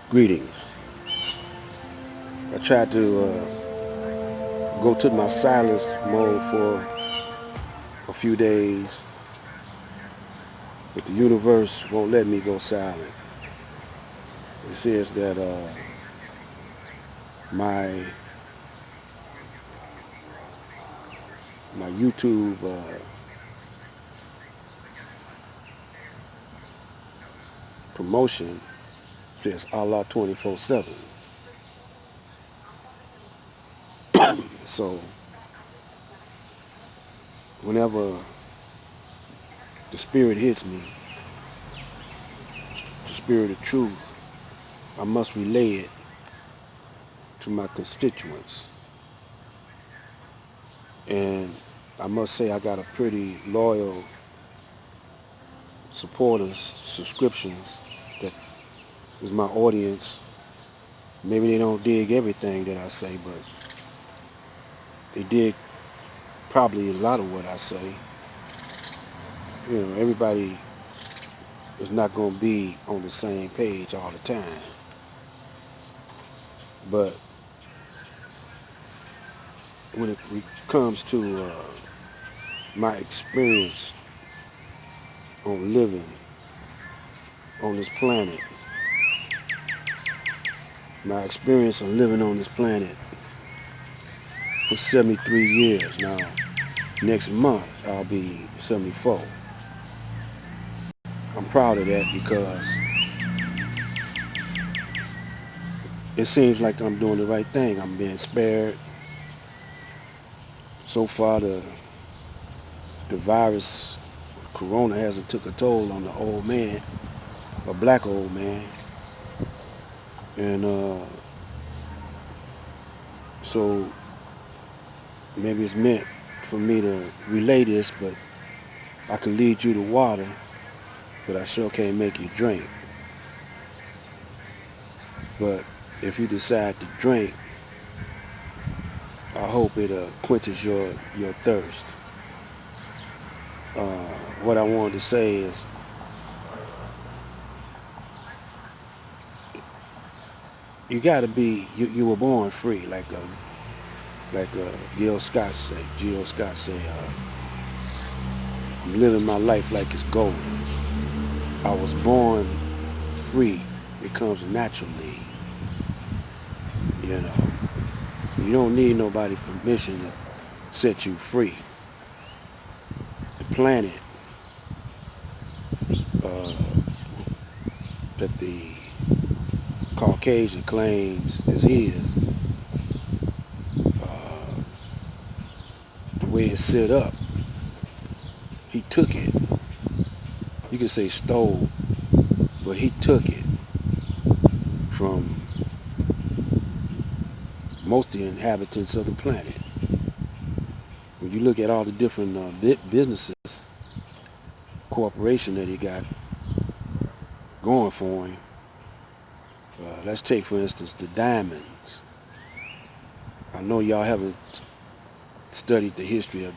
Greetings. I tried to go to my silence mode for a few days, but the universe won't let me go silent. It says that my my YouTube promotion says Allah 24/7. So whenever the spirit hits me, the spirit of truth, I must relay it to my constituents. And I must say I got a pretty loyal supporters, subscriptions that is my audience. Maybe they don't dig everything that I say, but they dig probably a lot of what I say. Everybody is not going to be on the same page all the time. But when it comes to my experience on living on this planet, my experience on living on this planet for 73 years now. Next month, I'll be 74. I'm proud of that because it seems like I'm doing the right thing. I'm being spared. So far, the virus, Corona, hasn't took a toll on the old man, a black old man. And so maybe it's meant for me to relay this, but I can lead you to water, but I sure can't make you drink. But if you decide to drink, I hope it quenches your thirst. Uh, what I wanted to say is you got to be you were born free, like Gil Scott said. Gil Scott said, "I'm living my life like it's gold. I was born free. It comes naturally. You know, you don't need nobody permission to set you free. The planet uh, that the Caucasian claims is his, uh, the way it's set up, he took it. You could say stole, but he took it from most of the inhabitants of the planet. When you look at all the different businesses, corporation that he got going for him, let's take for instance the diamonds. I know y'all haven't studied the history of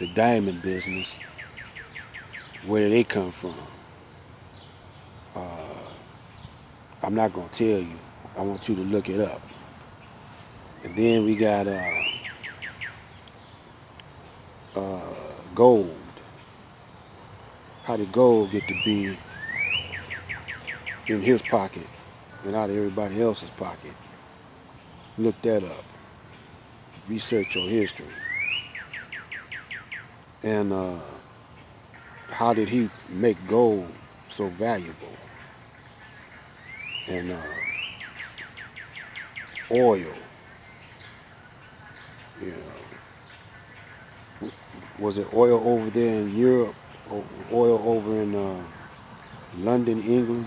the diamond business. Where did they come from? Uh, I'm not gonna tell you. I want you to look it up. And then we got uh, gold. How did gold get to be in his pocket and out of everybody else's pocket? Look that up. Research your history. And how did he make gold so valuable? And oil, you know, was it oil over there in Europe, or oil over in London, England,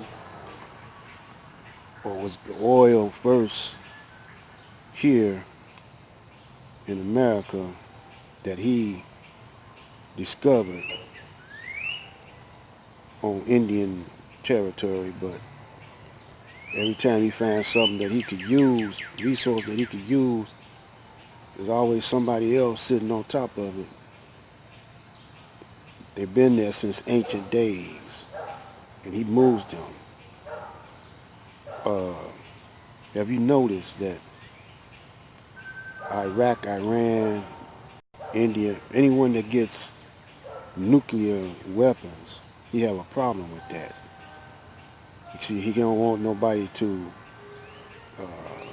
or was the oil first here in America that he discovered on Indian territory? But every time he found something that he could use, resource that he could use, there's always somebody else sitting on top of it. They've been there since ancient days, and he moves them. Uh, have you noticed that Iraq, Iran, India, anyone that gets nuclear weapons, he have a problem with that. You see, he don't want nobody to uh,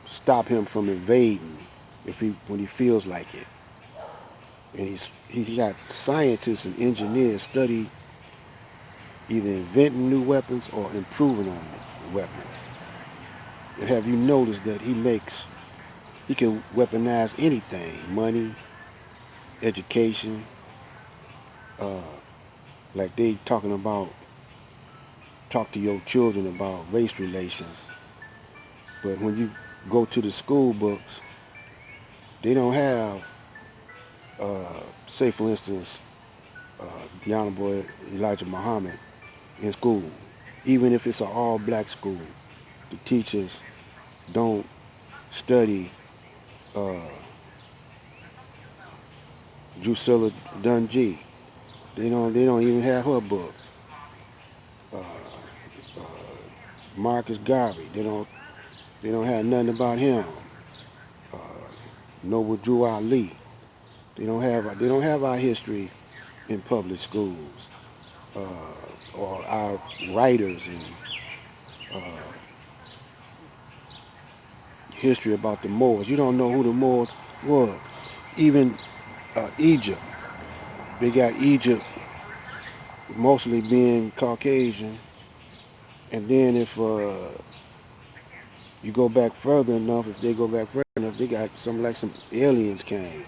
stop him from invading if he when he feels like it. And he got scientists and engineers study either inventing new weapons or improving on the weapons. And have you noticed that he can weaponize anything, money, education, uh, like they talking about, talk to your children about race relations. But when you go to the school books, they don't have, say for instance, the Honorable Elijah Muhammad in school. Even if it's an all-black school, the teachers don't study uh, Drusilla Dunjee. They don't even have her book. Uh, uh, Marcus Garvey. They don't have nothing about him. Uh, Noble Drew Ali. They don't have our history in public schools, or our writers and uh, history about the Moors. You don't know who the Moors were. Even Egypt. They got Egypt mostly being Caucasian, and then if you go back further enough, if they go back further enough, they got some aliens came,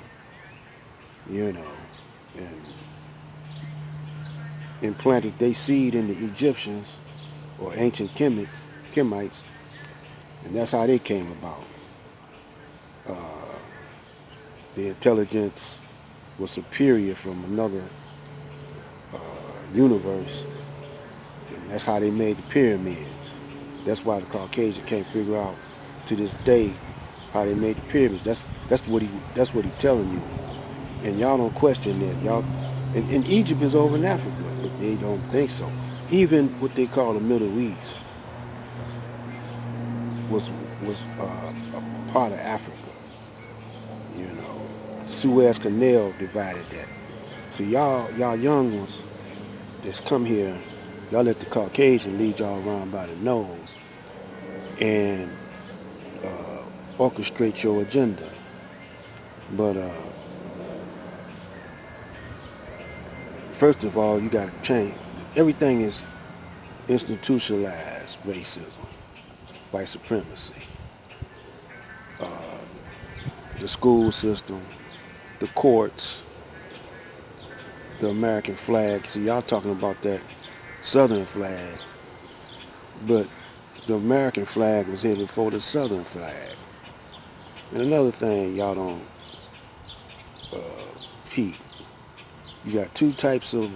you know, and implanted their seed in the Egyptians or ancient Kemites, and that's how they came about. Uh, the intelligence was superior from another uh, universe, and that's how they made the pyramids. That's why the Caucasian can't figure out to this day how they made the pyramids. That's what he telling you, and y'all don't question that. And Egypt is over in Africa, but they don't think so. Even what they call the Middle East was was a part of Africa. You know, Suez Canal divided that. See, y'all young ones that's come here, y'all let the Caucasian lead y'all around by the nose and orchestrate your agenda. But first of all, you got to change. Everything is institutionalized racism, white supremacy, uh, the school system, the courts, the American flag. See, y'all talking about that Southern flag, but the American flag was here before the Southern flag. And another thing y'all don't uh, peep, you got two types of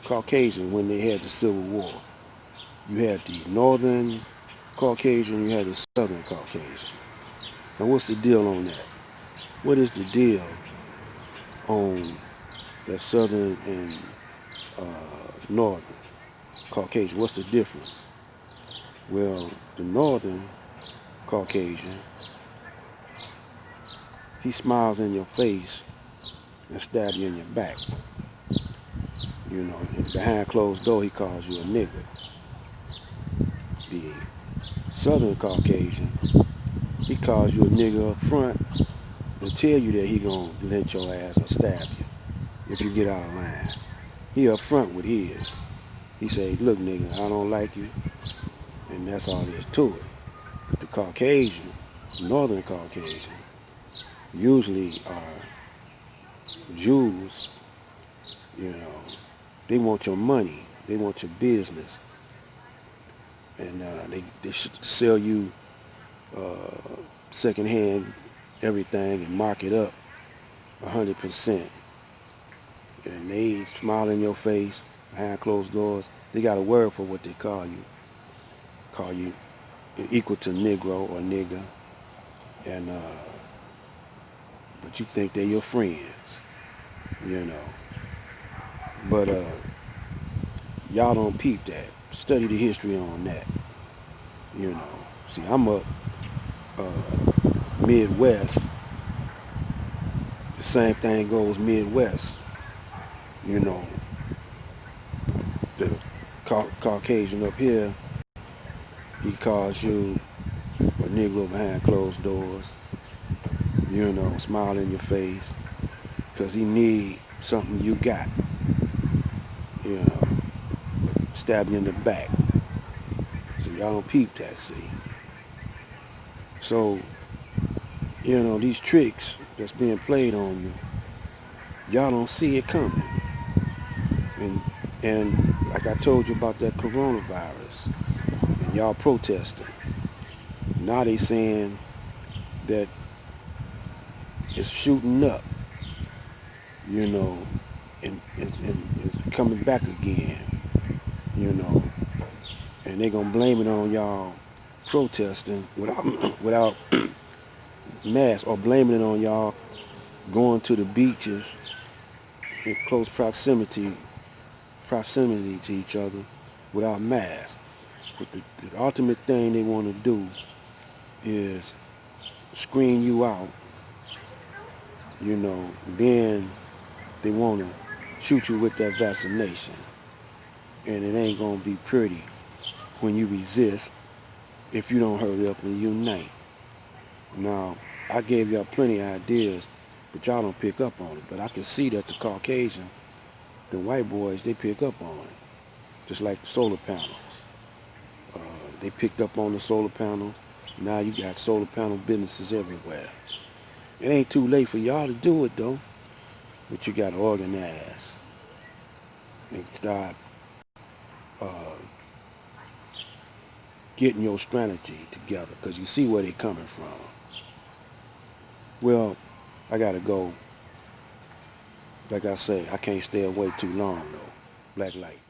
Caucasian when they had the Civil War. You had the Northern Caucasian, you had the Southern Caucasian. Now what's the deal on that? What is the deal on that Southern and Northern Caucasian? What's the difference? Well, the Northern Caucasian, he smiles in your face and stabs you in your back. You know, behind closed door, he calls you a nigger. The Southern Caucasian, he calls you a nigger up front and tell you that he gonna lynch your ass or stab you if you get out of line. He up front with his. He say, look nigga, I don't like you, and that's all there is to it. But the Caucasian, Northern Caucasian, usually are Jews, you know, they want your money, they want your business, and they sell you uh, secondhand everything and mark it up 100%. And they smile in your face behind closed doors. They got a word for what they call you. Call you equal to Negro or nigger, and but you think they're your friends, you know. But y'all don't peep that. Study the history on that. You know, see, I'm up Midwest. The same thing goes Midwest. You know, the Caucasian up here, he calls you a Negro behind closed doors. You know, smile in your face, because he need something you got. You know, stab you in the back. So y'all don't peep that, see. So, you know, these tricks that's being played on you, y'all don't see it coming. And and like I told you about that coronavirus, and y'all protesting. Now they saying that it's shooting up, you know, and it's coming back again, you know. And they gonna blame it on y'all protesting without masks, or blaming it on y'all going to the beaches in close proximity to each other without masks. But the ultimate thing they want to do is screen you out, you know. Then they want to shoot you with that vaccination, and it ain't gonna be pretty when you resist if you don't hurry up and unite. Now, I gave y'all plenty of ideas, but y'all don't pick up on it. But I can see that the Caucasian, the white boys, they pick up on it. Just like the solar panels. Uh, they picked up on the solar panels. Now you got solar panel businesses everywhere. It ain't too late for y'all to do it though, but you got to organize and start uh, getting your strategy together, because you see where they're coming from. Well, I gotta go. Like I say, I can't stay away too long though. Black light.